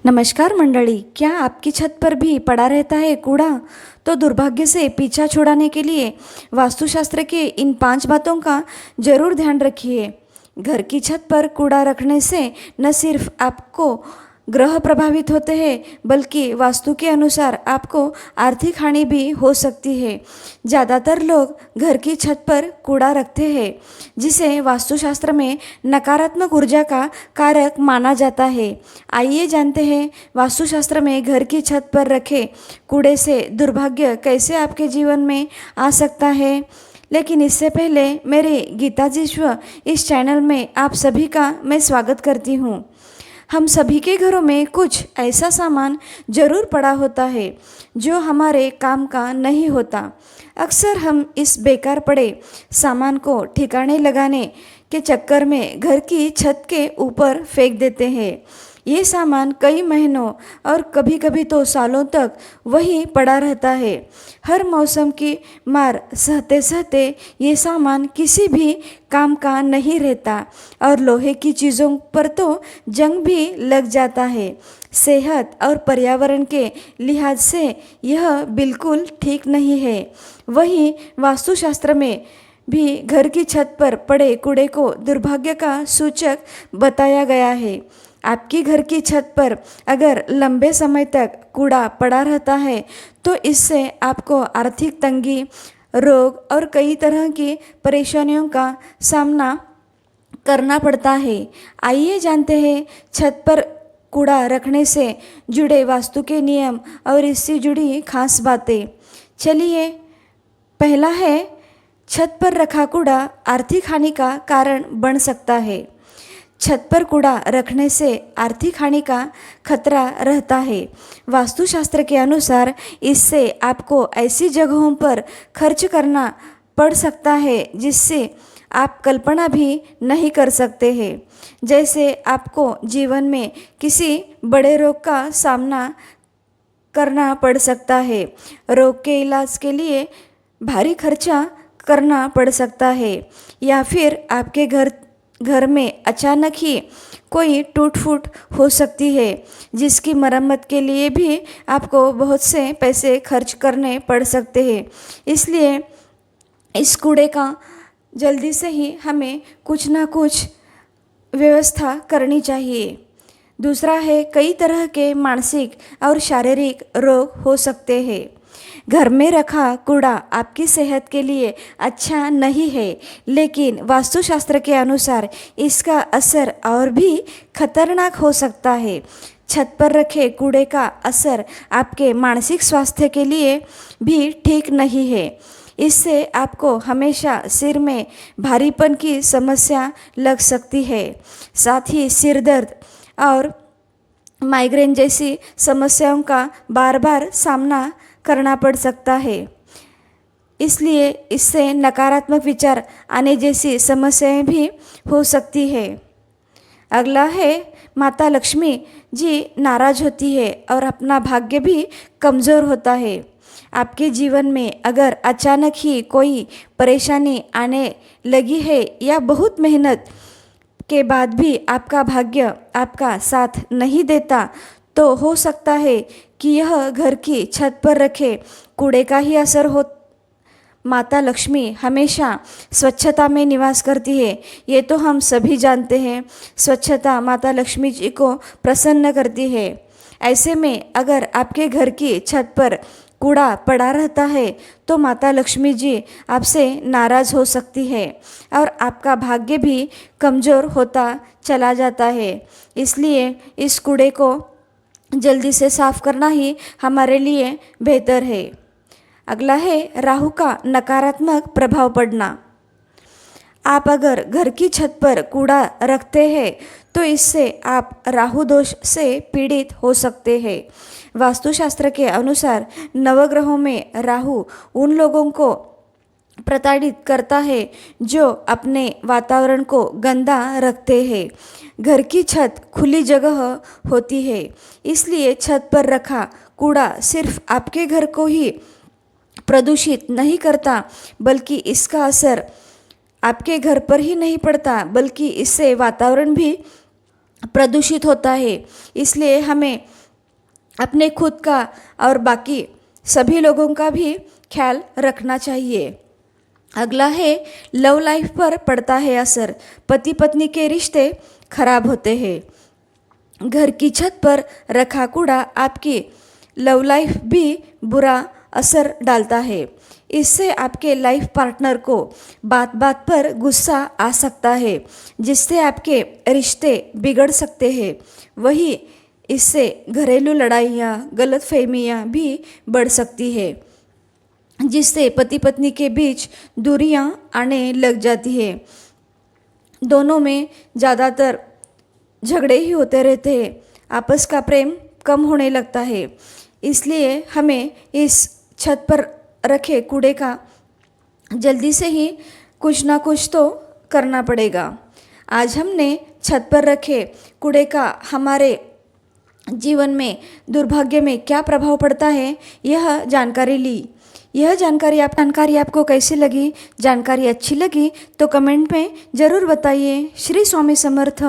नमस्कार मंडली, क्या आपकी छत पर भी पड़ा रहता है कूड़ा? तो दुर्भाग्य से पीछा छुड़ाने के लिए वास्तुशास्त्र के इन 5 बातों का जरूर ध्यान रखिए। घर की छत पर कूड़ा रखने से न सिर्फ आपको ग्रह प्रभावित होते हैं, बल्कि वास्तु के अनुसार आपको आर्थिक हानि भी हो सकती है। ज़्यादातर लोग घर की छत पर कूड़ा रखते हैं, जिसे वास्तुशास्त्र में नकारात्मक ऊर्जा का कारक माना जाता है। आइए जानते हैं वास्तुशास्त्र में घर की छत पर रखे कूड़े से दुर्भाग्य कैसे आपके जीवन में आ सकता है। लेकिन इससे पहले मेरे गीताजीश्व इस चैनल में आप सभी का मैं स्वागत करती हूँ। हम सभी के घरों में कुछ ऐसा सामान जरूर पड़ा होता है जो हमारे काम का नहीं होता। अक्सर हम इस बेकार पड़े सामान को ठिकाने लगाने के चक्कर में घर की छत के ऊपर फेंक देते हैं। ये सामान कई महीनों और कभी कभी तो सालों तक वहीं पड़ा रहता है। हर मौसम की मार सहते सहते ये सामान किसी भी काम का नहीं रहता और लोहे की चीज़ों पर तो जंग भी लग जाता है। सेहत और पर्यावरण के लिहाज से यह बिल्कुल ठीक नहीं है। वहीं वास्तुशास्त्र में भी घर की छत पर पड़े कूड़े को दुर्भाग्य का सूचक बताया गया है। आपकी घर की छत पर अगर लंबे समय तक कूड़ा पड़ा रहता है तो इससे आपको आर्थिक तंगी, रोग और कई तरह की परेशानियों का सामना करना पड़ता है। आइए जानते हैं छत पर कूड़ा रखने से जुड़े वास्तु के नियम और इससे जुड़ी खास बातें। चलिए, पहला है, छत पर रखा कूड़ा आर्थिक हानि का कारण बन सकता है। छत पर कूड़ा रखने से आर्थिक हानि का खतरा रहता है। वास्तुशास्त्र के अनुसार इससे आपको ऐसी जगहों पर खर्च करना पड़ सकता है जिससे आप कल्पना भी नहीं कर सकते हैं। जैसे आपको जीवन में किसी बड़े रोग का सामना करना पड़ सकता है। रोग के इलाज के लिए भारी खर्चा करना पड़ सकता है, या फिर आपके घर में अचानक ही कोई टूट फूट हो सकती है जिसकी मरम्मत के लिए भी आपको बहुत से पैसे खर्च करने पड़ सकते हैं। इसलिए इस कूड़े का जल्दी से ही हमें कुछ ना कुछ व्यवस्था करनी चाहिए। दूसरा है, कई तरह के मानसिक और शारीरिक रोग हो सकते हैं। घर में रखा कूड़ा आपकी सेहत के लिए अच्छा नहीं है, लेकिन वास्तुशास्त्र के अनुसार इसका असर और भी खतरनाक हो सकता है। छत पर रखे कूड़े का असर आपके मानसिक स्वास्थ्य के लिए भी ठीक नहीं है। इससे आपको हमेशा सिर में भारीपन की समस्या लग सकती है। साथ ही सिर दर्द और माइग्रेन जैसी समस्याओं का बार बार सामना करना पड़ सकता है। इसलिए इससे नकारात्मक विचार आने जैसी समस्याएं भी हो सकती है। अगला है, माता लक्ष्मी जी नाराज होती है और अपना भाग्य भी कमज़ोर होता है। आपके जीवन में अगर अचानक ही कोई परेशानी आने लगी है या बहुत मेहनत के बाद भी आपका भाग्य आपका साथ नहीं देता, तो हो सकता है कि यह घर की छत पर रखे कूड़े का ही असर हो। माता लक्ष्मी हमेशा स्वच्छता में निवास करती है, ये तो हम सभी जानते हैं। स्वच्छता माता लक्ष्मी जी को प्रसन्न करती है। ऐसे में अगर आपके घर की छत पर कूड़ा पड़ा रहता है तो माता लक्ष्मी जी आपसे नाराज़ हो सकती है और आपका भाग्य भी कमज़ोर होता चला जाता है। इसलिए इस कूड़े को जल्दी से साफ करना ही हमारे लिए बेहतर है। अगला है, राहु का नकारात्मक प्रभाव पड़ना। आप अगर घर की छत पर कूड़ा रखते हैं तो इससे आप राहु दोष से पीड़ित हो सकते हैं। वास्तुशास्त्र के अनुसार नवग्रहों में राहु उन लोगों को प्रताड़ित करता है जो अपने वातावरण को गंदा रखते हैं। घर की छत खुली जगह होती है, इसलिए छत पर रखा कूड़ा सिर्फ आपके घर को ही प्रदूषित नहीं करता, बल्कि इसका असर आपके घर पर ही नहीं पड़ता, बल्कि इससे वातावरण भी प्रदूषित होता है। इसलिए हमें अपने खुद का और बाकी सभी लोगों का भी ख्याल रखना चाहिए। अगला है लव लाइफ पर पड़ता है असर। पति पत्नी के रिश्ते खराब होते हैं। घर की छत पर रखा कूड़ा आपकी लव लाइफ भी बुरा असर डालता है। इससे आपके लाइफ पार्टनर को बात बात पर गुस्सा आ सकता है, जिससे आपके रिश्ते बिगड़ सकते हैं। वही इससे घरेलू लड़ाइयाँ, गलतफहमियाँ भी बढ़ सकती है, जिससे पति पत्नी के बीच दूरियां आने लग जाती है। दोनों में ज़्यादातर झगड़े ही होते रहते हैं, आपस का प्रेम कम होने लगता है। इसलिए हमें इस छत पर रखे कूड़े का जल्दी से ही कुछ ना कुछ तो करना पड़ेगा। आज हमने छत पर रखे कूड़े का हमारे जीवन में, दुर्भाग्य में क्या प्रभाव पड़ता है, यह जानकारी ली। यह जानकारी आपको कैसी लगी? जानकारी अच्छी लगी तो कमेंट में ज़रूर बताइए। श्री स्वामी समर्थ।